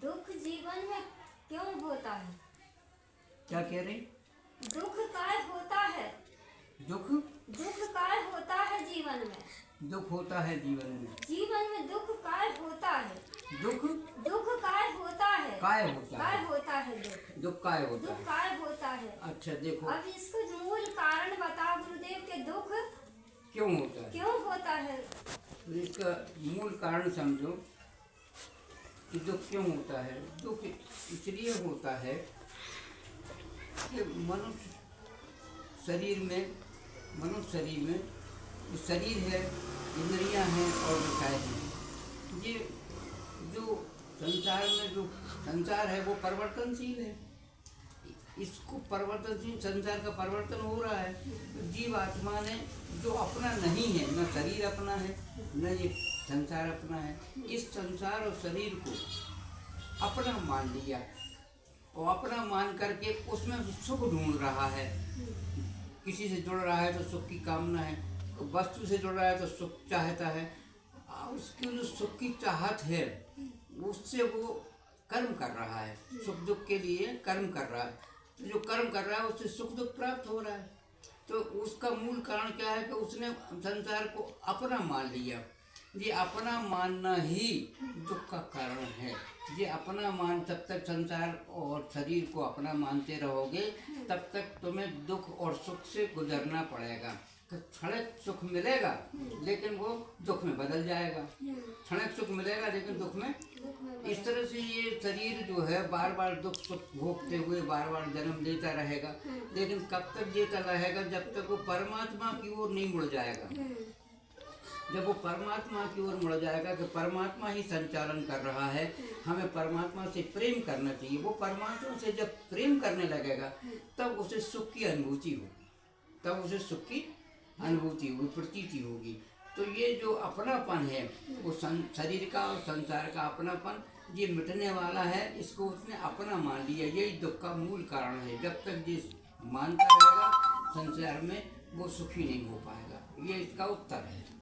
दुख जीवन में क्यों होता है? क्या कह रहे? दुख काय होता है? दुख दुख काय होता है जीवन में? दुख होता है जीवन में। जीवन में दुख काय होता है? दुख दुख काय होता है? काय होता काय है। होता है दुख? दुख काय होता दुख है। काय होता है? अच्छा देखो अब इसको मूल कारण बताओ गुरुदेव के दुख क्यों होता है। क्यों होता है? तो इसका मूल कारण समझो कि दुख क्यों होता है। दुख इसलिए होता है कि मनुष्य शरीर में जो शरीर है, इंद्रियां हैं और विषय हैं। ये जो संसार है वो परिवर्तनशील है। इसको परिवर्तनशील संसार का परिवर्तन हो रहा है। तो जीव आत्मा ने जो अपना नहीं है, न शरीर अपना है न ये संसार अपना है, इस संसार और शरीर को अपना मान लिया और अपना मान करके उसमें सुख ढूंढ रहा है। किसी से जुड़ रहा है तो सुख की कामना है, वस्तु से जुड़ रहा है तो सुख चाहता है। उसकी जो सुख की चाहत है उससे वो कर्म कर रहा है, सुख दुख के लिए कर्म कर रहा है। तो जो कर्म कर रहा है उससे सुख दुख प्राप्त हो रहा है। तो उसका मूल कारण क्या है कि उसने संसार को अपना मान लिया। ये अपना मानना ही दुख का कारण है। ये अपना मान, तब तक संसार और शरीर को अपना मानते रहोगे तब तक तुम्हें दुख और सुख से गुजरना पड़ेगा। क्षणिक सुख मिलेगा लेकिन वो दुख में बदल जाएगा। क्षणिक सुख मिलेगा लेकिन दुख में। इस तरह से ये शरीर जो है बार बार दुख सुख भोगते हुए बार बार जन्म लेता रहेगा। लेकिन कब तक लेता रहेगा? जब तक वो परमात्मा की ओर नहीं मुड़ जाएगा। जब वो परमात्मा की ओर मुड़ जाएगा कि परमात्मा ही संचालन कर रहा है, हमें परमात्मा से प्रेम करना चाहिए, वो परमात्मा से जब प्रेम करने लगेगा तब उसे सुख की अनुभूति होगी, तब उसे सुख की अनुभूति होगी, प्रतीति होगी। तो ये जो अपनापन है वो शरीर का और संसार का अपनापन ये मिटने वाला है। इसको उसने अपना मान लिया, यही दुख का मूल कारण है। जब तक जिस मानता रहेगा संसार में वो सुखी नहीं हो पाएगा। ये इसका उत्तर है।